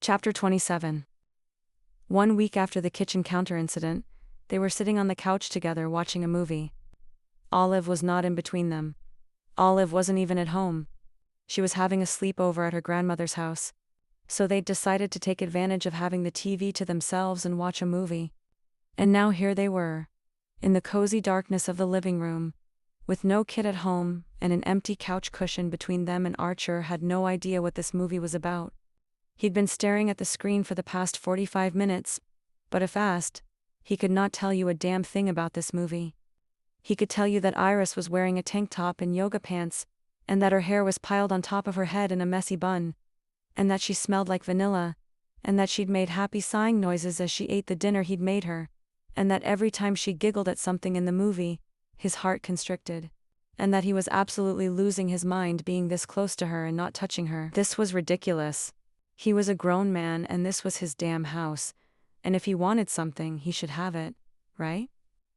Chapter 27. 1 week after the kitchen counter incident, they were sitting on the couch together watching a movie. Olive was not in between them. Olive wasn't even at home. She was having a sleepover at her grandmother's house. So they'd decided to take advantage of having the TV to themselves and watch a movie. And now here they were, in the cozy darkness of the living room, with no kid at home and an empty couch cushion between them, and Archer had no idea what this movie was about. He'd been staring at the screen for the past 45 minutes, but if asked, he could not tell you a damn thing about this movie. He could tell you that Iris was wearing a tank top and yoga pants, and that her hair was piled on top of her head in a messy bun, and that she smelled like vanilla, and that she'd made happy sighing noises as she ate the dinner he'd made her, and that every time she giggled at something in the movie, his heart constricted, and that he was absolutely losing his mind being this close to her and not touching her. This was ridiculous. He was a grown man and this was his damn house, and if he wanted something, he should have it, right?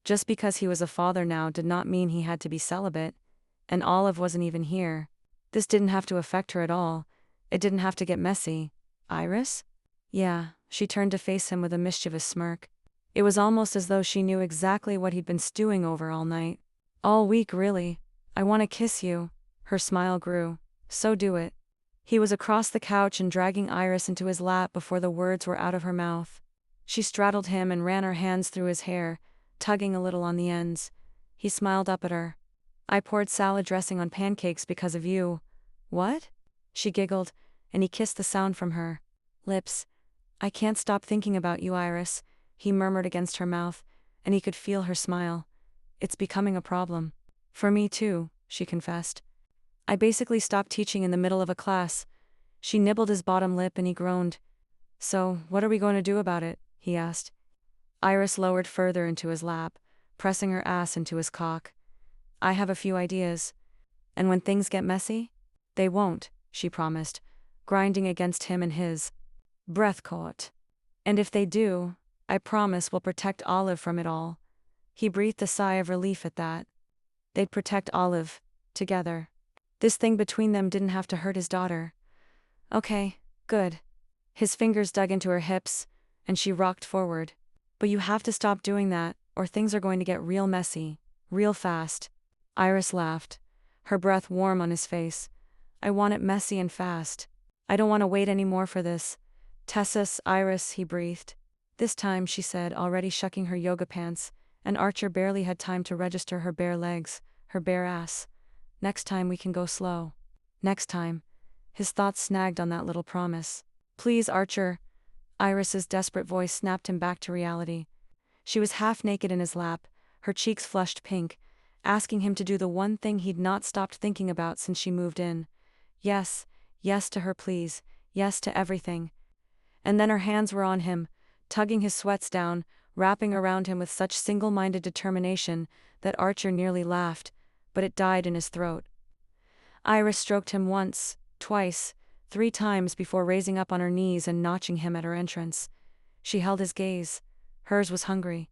Just because he was a father now did not mean he had to be celibate, and Olive wasn't even here. This didn't have to affect her at all. It didn't have to get messy. Iris? Yeah, she turned to face him with a mischievous smirk. It was almost as though she knew exactly what he'd been stewing over all night. All week, really. I want to kiss you. Her smile grew. So do it. He was across the couch and dragging Iris into his lap before the words were out of her mouth. She straddled him and ran her hands through his hair, tugging a little on the ends. He smiled up at her. I poured salad dressing on pancakes because of you. What? She giggled, and he kissed the sound from her lips. I can't stop thinking about you, Iris, he murmured against her mouth, and he could feel her smile. It's becoming a problem. For me too, she confessed. I basically stopped teaching in the middle of a class. She nibbled his bottom lip and he groaned. So, what are we going to do about it? He asked. Iris lowered further into his lap, pressing her ass into his cock. I have a few ideas. And when things get messy? They won't, she promised, grinding against him and his breath caught. And if they do, I promise we'll protect Olive from it all. He breathed a sigh of relief at that. They'd protect Olive, together. This thing between them didn't have to hurt his daughter. Okay, good. His fingers dug into her hips, and she rocked forward. But you have to stop doing that, or things are going to get real messy, real fast. Iris laughed, her breath warm on his face. I want it messy and fast. I don't want to wait any more for this. Tessus, Iris, he breathed. This time, she said, already shucking her yoga pants, and Archer barely had time to register her bare legs, her bare ass. Next time we can go slow. Next time. His thoughts snagged on that little promise. Please, Archer. Iris's desperate voice snapped him back to reality. She was half naked in his lap, her cheeks flushed pink, asking him to do the one thing he'd not stopped thinking about since she moved in. Yes, yes to her please, yes to everything. And then her hands were on him, tugging his sweats down, wrapping around him with such single-minded determination that Archer nearly laughed, but it died in his throat. Iris stroked him once, twice, 3 times before raising up on her knees and notching him at her entrance. She held his gaze. Hers was hungry.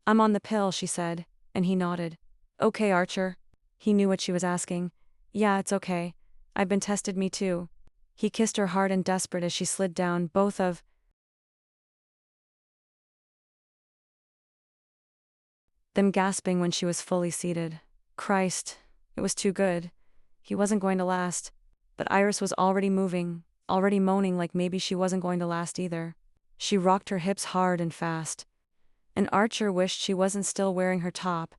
I'm on the pill, she said, and he nodded. Okay, Archer. He knew what she was asking. Yeah, it's okay. I've been tested, me too. He kissed her hard and desperate as she slid down, both of them gasping when she was fully seated. Christ, it was too good. He wasn't going to last. But Iris was already moving, already moaning like maybe she wasn't going to last either. She rocked her hips hard and fast. And Archer wished she wasn't still wearing her top,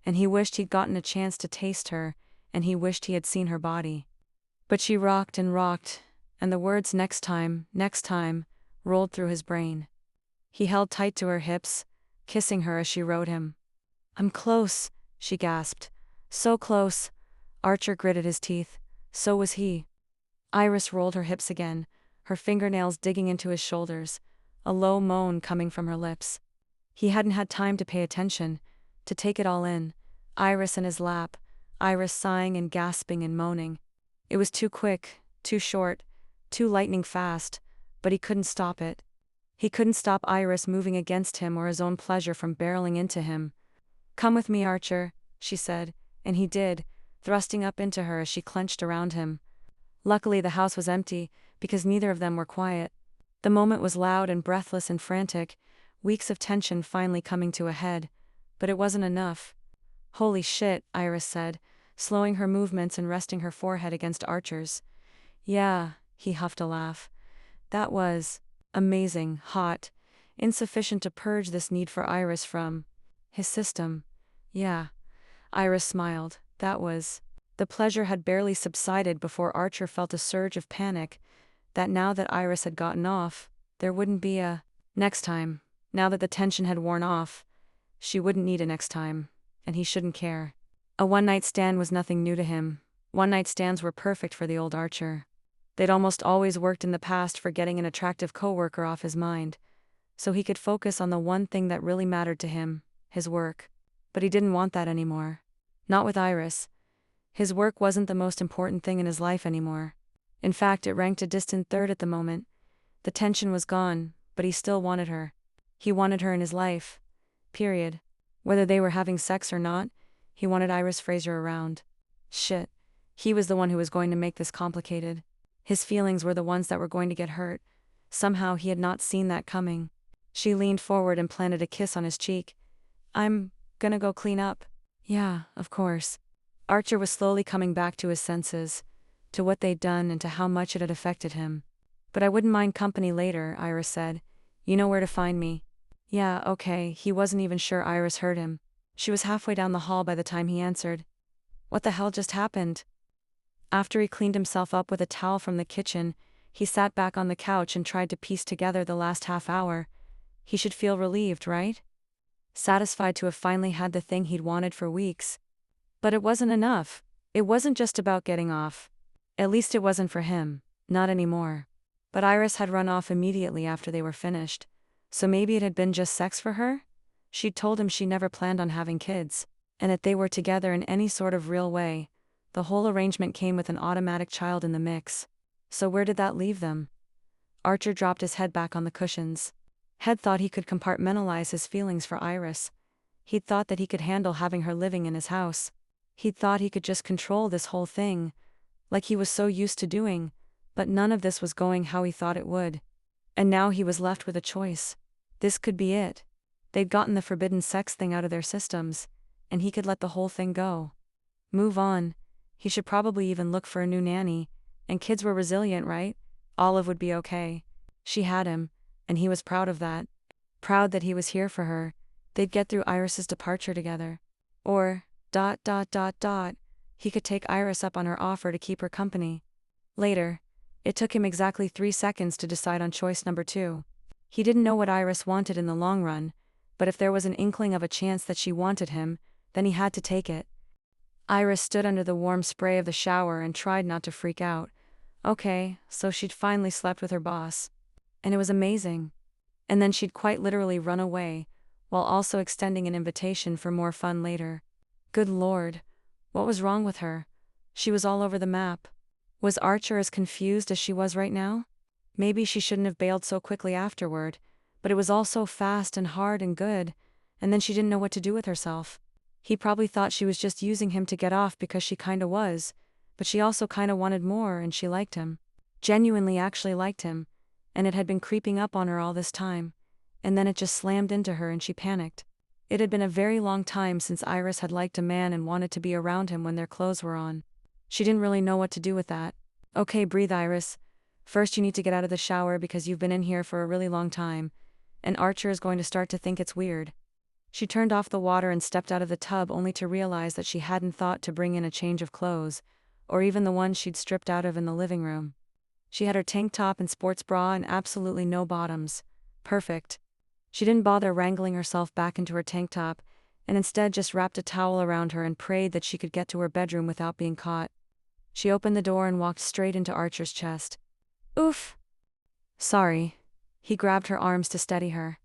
and he wished he'd gotten a chance to taste her, and he wished he had seen her body. But she rocked, and the words next time, rolled through his brain. He held tight to her hips, kissing her as she rode him. I'm close, she gasped. So close. Archer gritted his teeth. So was he. Iris rolled her hips again, her fingernails digging into his shoulders, a low moan coming from her lips. He hadn't had time to pay attention, to take it all in. Iris in his lap, Iris sighing and gasping and moaning. It was too quick, too short, too lightning fast, but he couldn't stop it. He couldn't stop Iris moving against him or his own pleasure from barreling into him. Come with me, Archer, she said, and he did, thrusting up into her as she clenched around him. Luckily the house was empty, because neither of them were quiet. The moment was loud and breathless and frantic, weeks of tension finally coming to a head. But it wasn't enough. "Holy shit," Iris said, slowing her movements and resting her forehead against Archer's. "Yeah," he huffed a laugh. "That was amazing, hot, insufficient to purge this need for Iris from his system." "Yeah." Iris smiled. "That was." The pleasure had barely subsided before Archer felt a surge of panic, that now that Iris had gotten off, there wouldn't be a next time. Now that the tension had worn off, she wouldn't need a next time, and he shouldn't care. A one-night stand was nothing new to him. One-night stands were perfect for the old Archer. They'd almost always worked in the past for getting an attractive coworker off his mind, so he could focus on the one thing that really mattered to him, his work. But he didn't want that anymore. Not with Iris. His work wasn't the most important thing in his life anymore. In fact, it ranked a distant third at the moment. The tension was gone, but he still wanted her. He wanted her in his life. Period. Whether they were having sex or not, he wanted Iris Fraser around. Shit. He was the one who was going to make this complicated. His feelings were the ones that were going to get hurt. Somehow he had not seen that coming. She leaned forward and planted a kiss on his cheek. "I'm gonna go clean up." "Yeah, of course." Archer was slowly coming back to his senses, to what they'd done and to how much it had affected him. "But I wouldn't mind company later," Iris said. "You know where to find me." "Yeah, okay." He wasn't even sure Iris heard him. She was halfway down the hall by the time he answered. "What the hell just happened?" After he cleaned himself up with a towel from the kitchen, he sat back on the couch and tried to piece together the last half hour. He should feel relieved, right? Satisfied to have finally had the thing he'd wanted for weeks. But it wasn't enough. It wasn't just about getting off. At least it wasn't for him. Not anymore. But Iris had run off immediately after they were finished. So maybe it had been just sex for her? She'd told him she never planned on having kids, and that they were together in any sort of real way. The whole arrangement came with an automatic child in the mix. So where did that leave them? Archer dropped his head back on the cushions. Head thought he could compartmentalize his feelings for Iris. He'd thought that he could handle having her living in his house. He'd thought he could just control this whole thing, like he was so used to doing, but none of this was going how he thought it would. And now he was left with a choice. This could be it. They'd gotten the forbidden sex thing out of their systems, and he could let the whole thing go. Move on. He should probably even look for a new nanny, and kids were resilient, right? Olive would be okay. She had him, and he was proud of that. Proud that he was here for her. They'd get through Iris's departure together. Or, ... he could take Iris up on her offer to keep her company. Later. It took him exactly 3 seconds to decide on choice number 2. He didn't know what Iris wanted in the long run, but if there was an inkling of a chance that she wanted him, then he had to take it. Iris stood under the warm spray of the shower and tried not to freak out. Okay, so she'd finally slept with her boss. And it was amazing. And then she'd quite literally run away, while also extending an invitation for more fun later. Good Lord. What was wrong with her? She was all over the map. Was Archer as confused as she was right now? Maybe she shouldn't have bailed so quickly afterward, but it was all so fast and hard and good, and then she didn't know what to do with herself. He probably thought she was just using him to get off because she kinda was, but she also kinda wanted more and she liked him. Genuinely actually liked him, and it had been creeping up on her all this time, and then it just slammed into her and she panicked. It had been a very long time since Iris had liked a man and wanted to be around him when their clothes were on. She didn't really know what to do with that. Okay, breathe, Iris. First you need to get out of the shower because you've been in here for a really long time, and Archer is going to start to think it's weird. She turned off the water and stepped out of the tub only to realize that she hadn't thought to bring in a change of clothes, or even the ones she'd stripped out of in the living room. She had her tank top and sports bra and absolutely no bottoms. Perfect. She didn't bother wrangling herself back into her tank top, and instead just wrapped a towel around her and prayed that she could get to her bedroom without being caught. She opened the door and walked straight into Archer's chest. Oof. Sorry. He grabbed her arms to steady her.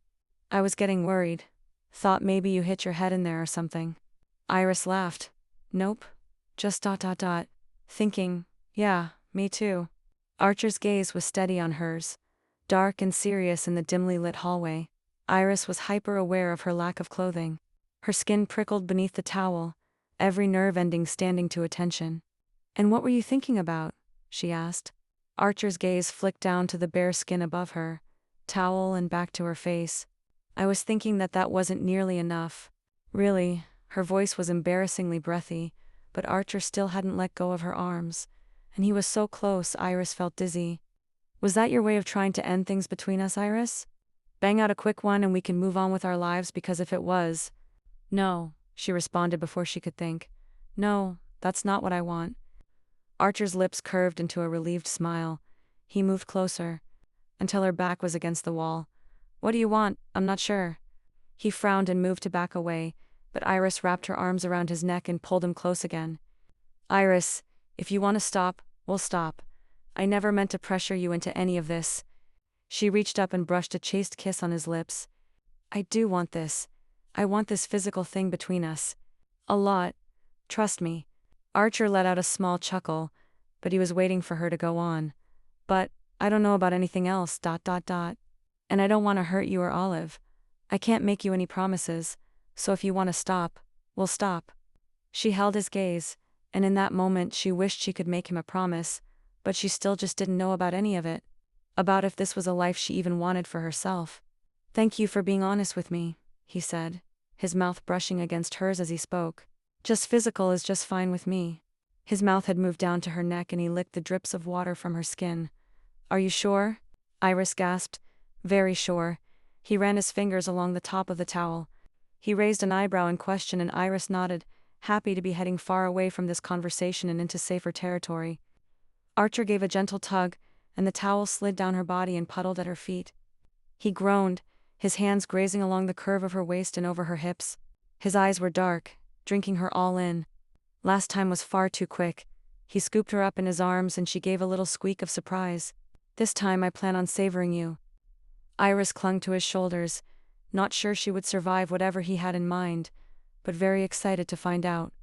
I was getting worried. Thought maybe you hit your head in there or something. Iris laughed. Nope. Just ... Thinking, yeah, me too. Archer's gaze was steady on hers, dark and serious in the dimly lit hallway. Iris was hyper-aware of her lack of clothing. Her skin prickled beneath the towel, every nerve ending standing to attention. And what were you thinking about? She asked. Archer's gaze flicked down to the bare skin above her, towel and back to her face. I was thinking that wasn't nearly enough. Really, her voice was embarrassingly breathy, but Archer still hadn't let go of her arms. And he was so close, Iris felt dizzy. Was that your way of trying to end things between us, Iris? Bang out a quick one and we can move on with our lives, because if it was… No, she responded before she could think. No, that's not what I want. Archer's lips curved into a relieved smile. He moved closer, until her back was against the wall. What do you want? I'm not sure. He frowned and moved to back away, but Iris wrapped her arms around his neck and pulled him close again. Iris, if you want to stop, we'll stop. I never meant to pressure you into any of this. She reached up and brushed a chaste kiss on his lips. I do want this. I want this physical thing between us. A lot. Trust me. Archer let out a small chuckle, but he was waiting for her to go on. But, I don't know about anything else, ... And I don't want to hurt you or Olive. I can't make you any promises, so if you want to stop, we'll stop. She held his gaze, and in that moment she wished she could make him a promise, but she still just didn't know about any of it. About if this was a life she even wanted for herself. Thank you for being honest with me, he said, his mouth brushing against hers as he spoke. Just physical is just fine with me. His mouth had moved down to her neck and he licked the drips of water from her skin. Are you sure? Iris gasped. Very sure. He ran his fingers along the top of the towel. He raised an eyebrow in question and Iris nodded, happy to be heading far away from this conversation and into safer territory. Archer gave a gentle tug, and the towel slid down her body and puddled at her feet. He groaned, his hands grazing along the curve of her waist and over her hips. His eyes were dark, drinking her all in. Last time was far too quick. He scooped her up in his arms and she gave a little squeak of surprise. This time I plan on savoring you. Iris clung to his shoulders, not sure she would survive whatever he had in mind, but very excited to find out.